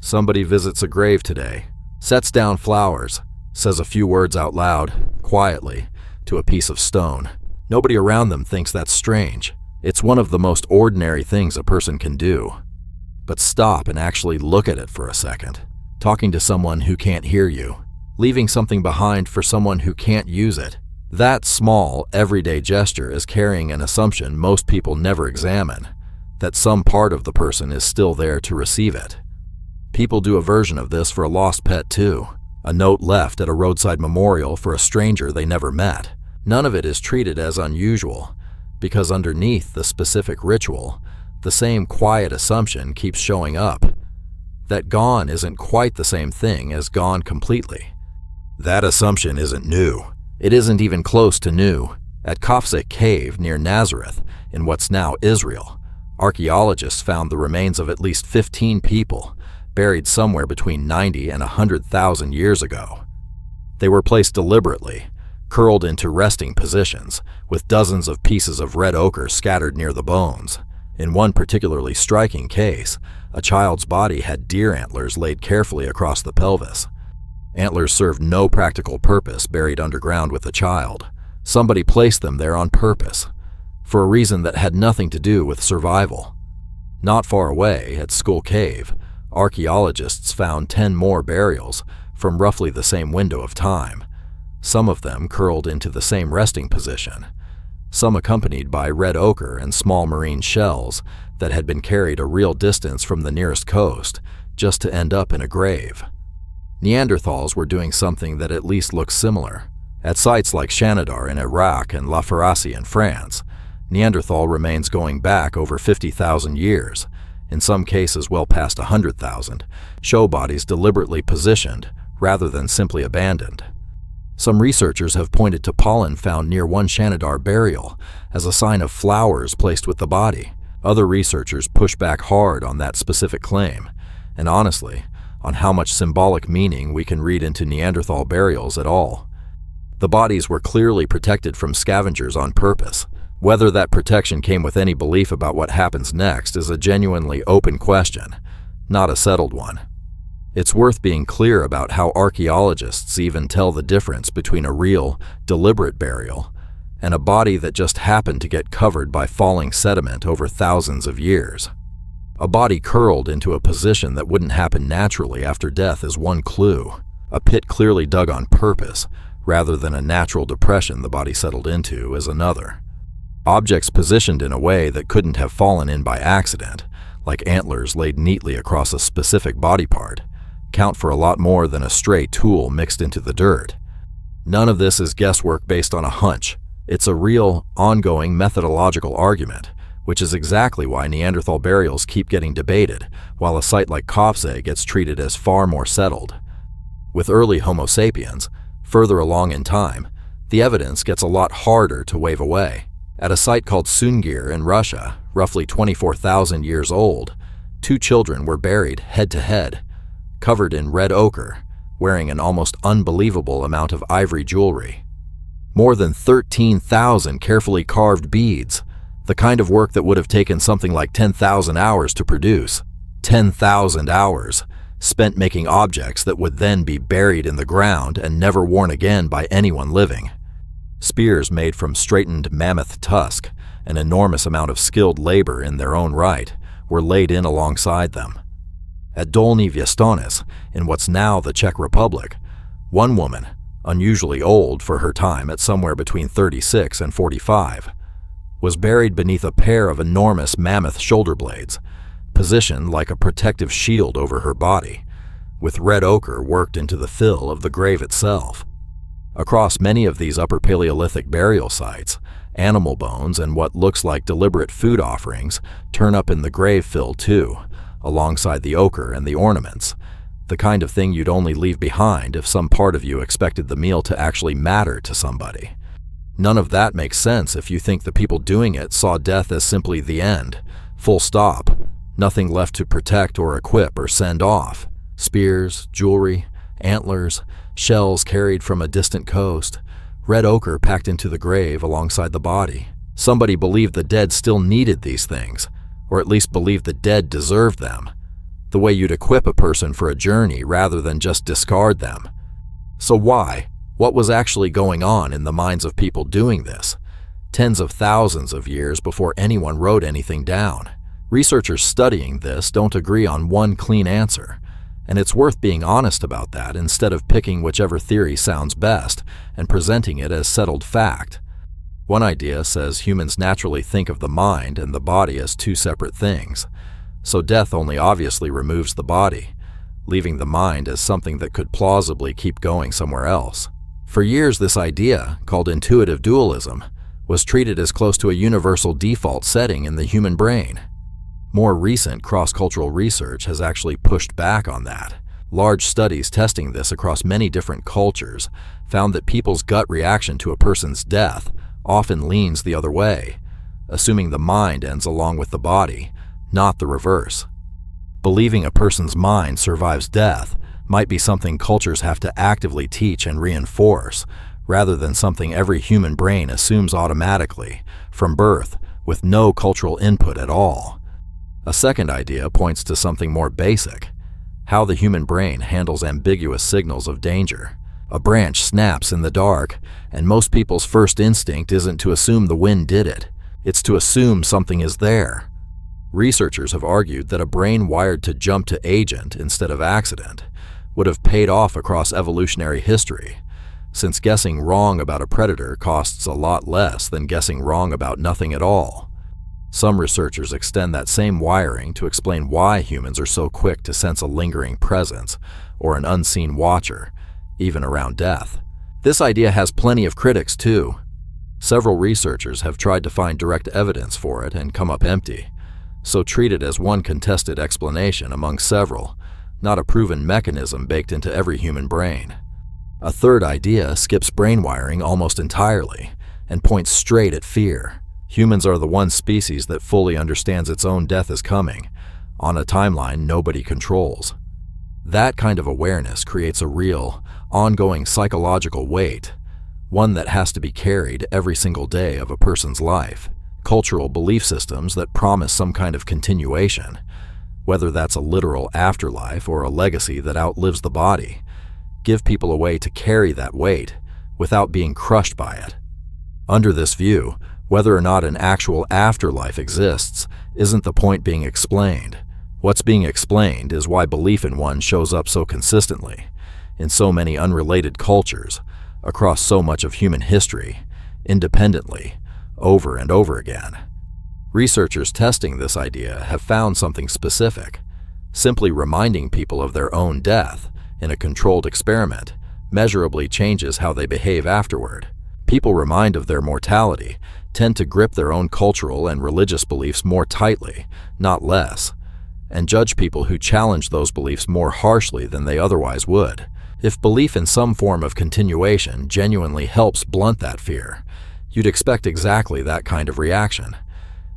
Somebody visits a grave today, sets down flowers, says a few words out loud, quietly, to a piece of stone. Nobody around them thinks that's strange. It's one of the most ordinary things a person can do. But stop and actually look at it for a second. Talking to someone who can't hear you, leaving something behind for someone who can't use it. That small, everyday gesture is carrying an assumption most people never examine, that some part of the person is still there to receive it. People do a version of this for a lost pet too. A note left at a roadside memorial for a stranger they never met. None of it is treated as unusual, because underneath the specific ritual, the same quiet assumption keeps showing up, that gone isn't quite the same thing as gone completely. That assumption isn't new. It isn't even close to new. At Qafzeh Cave near Nazareth, in what's now Israel, archaeologists found the remains of at least 15 people, buried somewhere between 90 and 100,000 years ago. They were placed deliberately, curled into resting positions, with dozens of pieces of red ochre scattered near the bones. In one particularly striking case, a child's body had deer antlers laid carefully across the pelvis. Antlers served no practical purpose buried underground with the child. Somebody placed them there on purpose, for a reason that had nothing to do with survival. Not far away, at Skhul Cave, archaeologists found 10 more burials from roughly the same window of time, some of them curled into the same resting position, some accompanied by red ochre and small marine shells that had been carried a real distance from the nearest coast just to end up in a grave. Neanderthals were doing something that at least looks similar. At sites like Shanidar in Iraq and La Farassy in France, Neanderthal remains going back over 50,000 years, in some cases well past 100,000, show bodies deliberately positioned rather than simply abandoned. Some researchers have pointed to pollen found near one Shanidar burial as a sign of flowers placed with the body. Other researchers push back hard on that specific claim, and honestly, on how much symbolic meaning we can read into Neanderthal burials at all. The bodies were clearly protected from scavengers on purpose. Whether that protection came with any belief about what happens next is a genuinely open question, not a settled one. It's worth being clear about how archaeologists even tell the difference between a real, deliberate burial and a body that just happened to get covered by falling sediment over thousands of years. A body curled into a position that wouldn't happen naturally after death is one clue. A pit clearly dug on purpose, rather than a natural depression the body settled into, is another. Objects positioned in a way that couldn't have fallen in by accident, like antlers laid neatly across a specific body part, count for a lot more than a stray tool mixed into the dirt. None of this is guesswork based on a hunch. It's a real, ongoing methodological argument, which is exactly why Neanderthal burials keep getting debated, while a site like Qafzeh gets treated as far more settled. With early Homo sapiens, further along in time, the evidence gets a lot harder to wave away. At a site called Sungir in Russia, roughly 24,000 years old, 2 children were buried head-to-head, covered in red ochre, wearing an almost unbelievable amount of ivory jewelry. More than 13,000 carefully carved beads, the kind of work that would have taken something like 10,000 hours to produce. 10,000 hours spent making objects that would then be buried in the ground and never worn again by anyone living. Spears made from straightened mammoth tusk, an enormous amount of skilled labor in their own right, were laid in alongside them. At Dolní Věstonice, in what's now the Czech Republic, one woman, unusually old for her time at somewhere between 36 and 45, was buried beneath a pair of enormous mammoth shoulder blades, positioned like a protective shield over her body, with red ochre worked into the fill of the grave itself. Across many of these Upper Paleolithic burial sites, animal bones and what looks like deliberate food offerings turn up in the grave fill too, alongside the ochre and the ornaments, the kind of thing you'd only leave behind if some part of you expected the meal to actually matter to somebody. None of that makes sense if you think the people doing it saw death as simply the end, full stop, nothing left to protect or equip or send off. Spears, jewelry, antlers, shells carried from a distant coast, red ochre packed into the grave alongside the body. Somebody believed the dead still needed these things, or at least believed the dead deserved them. the way you'd equip a person for a journey rather than just discard them. So why? What was actually going on in the minds of people doing this? Tens of thousands of years before anyone wrote anything down. Researchers studying this don't agree on one clean answer, and it's worth being honest about that instead of picking whichever theory sounds best and presenting it as settled fact. One idea says humans naturally think of the mind and the body as two separate things, so death only obviously removes the body, leaving the mind as something that could plausibly keep going somewhere else. For years, this idea, called intuitive dualism, was treated as close to a universal default setting in the human brain. More recent cross-cultural research has actually pushed back on that. Large studies testing this across many different cultures found that people's gut reaction to a person's death often leans the other way, assuming the mind ends along with the body, not the reverse. Believing a person's mind survives death might be something cultures have to actively teach and reinforce, rather than something every human brain assumes automatically, from birth, with no cultural input at all. A second idea points to something more basic: how the human brain handles ambiguous signals of danger. A branch snaps in the dark, and most people's first instinct isn't to assume the wind did it, it's to assume something is there. Researchers have argued that a brain wired to jump to agent instead of accident would have paid off across evolutionary history, since guessing wrong about a predator costs a lot less than guessing wrong about nothing at all. Some researchers extend that same wiring to explain why humans are so quick to sense a lingering presence or an unseen watcher, even around death. This idea has plenty of critics too. Several researchers have tried to find direct evidence for it and come up empty, so treat it as one contested explanation among several, not a proven mechanism baked into every human brain. A third idea skips brain wiring almost entirely and points straight at fear. Humans are the one species that fully understands its own death is coming, on a timeline nobody controls. That kind of awareness creates a real, ongoing psychological weight, one that has to be carried every single day of a person's life. Cultural belief systems that promise some kind of continuation, whether that's a literal afterlife or a legacy that outlives the body, give people a way to carry that weight without being crushed by it. Under this view, whether or not an actual afterlife exists isn't the point being explained. What's being explained is why belief in one shows up so consistently, in so many unrelated cultures, across so much of human history, independently, over and over again. Researchers testing this idea have found something specific. Simply reminding people of their own death in a controlled experiment measurably changes how they behave afterward. People reminded of their mortality tend to grip their own cultural and religious beliefs more tightly, not less, and judge people who challenge those beliefs more harshly than they otherwise would. If belief in some form of continuation genuinely helps blunt that fear, you'd expect exactly that kind of reaction.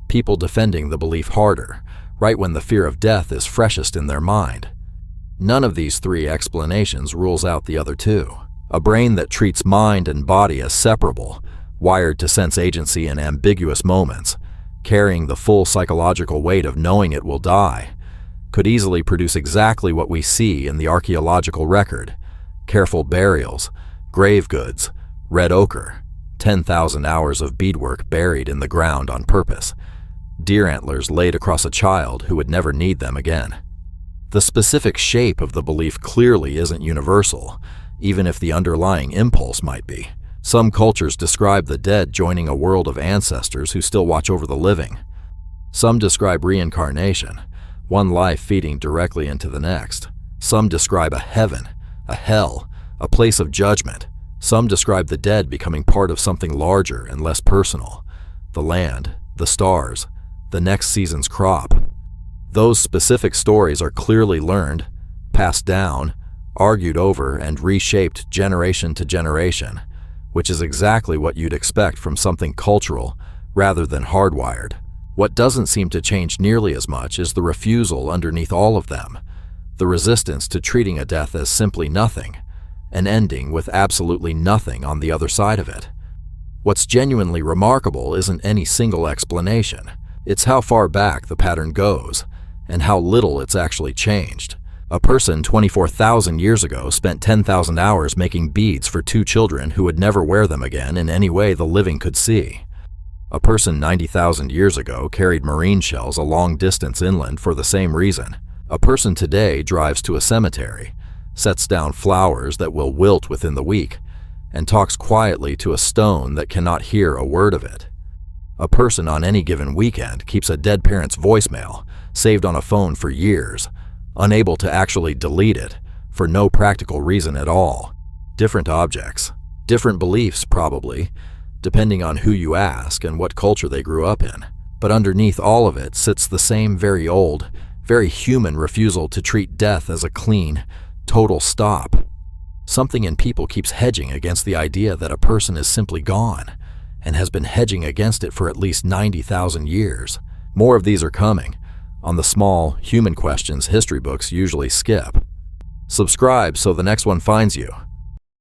People defending the belief harder, right when the fear of death is freshest in their mind. None of these three explanations rules out the other two. A brain that treats mind and body as separable, wired to sense agency in ambiguous moments, carrying the full psychological weight of knowing it will die, could easily produce exactly what we see in the archaeological record: careful burials, grave goods, red-ochre, 10,000 hours of beadwork buried in the ground on purpose, deer antlers laid across a child who would never need them again. The specific shape of the belief clearly isn't universal, even if the underlying impulse might be. Some cultures describe the dead joining a world of ancestors who still watch over the living. Some describe reincarnation, one life feeding directly into the next. Some describe a heaven, a hell, a place of judgment. Some describe the dead becoming part of something larger and less personal: the land, the stars, the next season's crop. Those specific stories are clearly learned, passed down, argued over, and reshaped generation to generation, which is exactly what you'd expect from something cultural rather than hardwired. What doesn't seem to change nearly as much is the refusal underneath all of them, the resistance to treating a death as simply nothing, an ending with absolutely nothing on the other side of it. What's genuinely remarkable isn't any single explanation, it's how far back the pattern goes, and how little it's actually changed. A person 24,000 years ago spent 10,000 hours making beads for 2 children who would never wear them again in any way the living could see. A person 90,000 years ago carried marine shells a long distance inland for the same reason. A person today drives to a cemetery, sets down flowers that will wilt within the week, and talks quietly to a stone that cannot hear a word of it. A person on any given weekend keeps a dead parent's voicemail saved on a phone for years, unable to actually delete it for no practical reason at all. Different objects, different beliefs probably, depending on who you ask and what culture they grew up in. But underneath all of it sits the same very old, very human refusal to treat death as a clean, total stop. Something in people keeps hedging against the idea that a person is simply gone, and has been hedging against it for at least 90,000 years. More of these are coming, on the small, human questions history books usually skip. Subscribe so the next one finds you.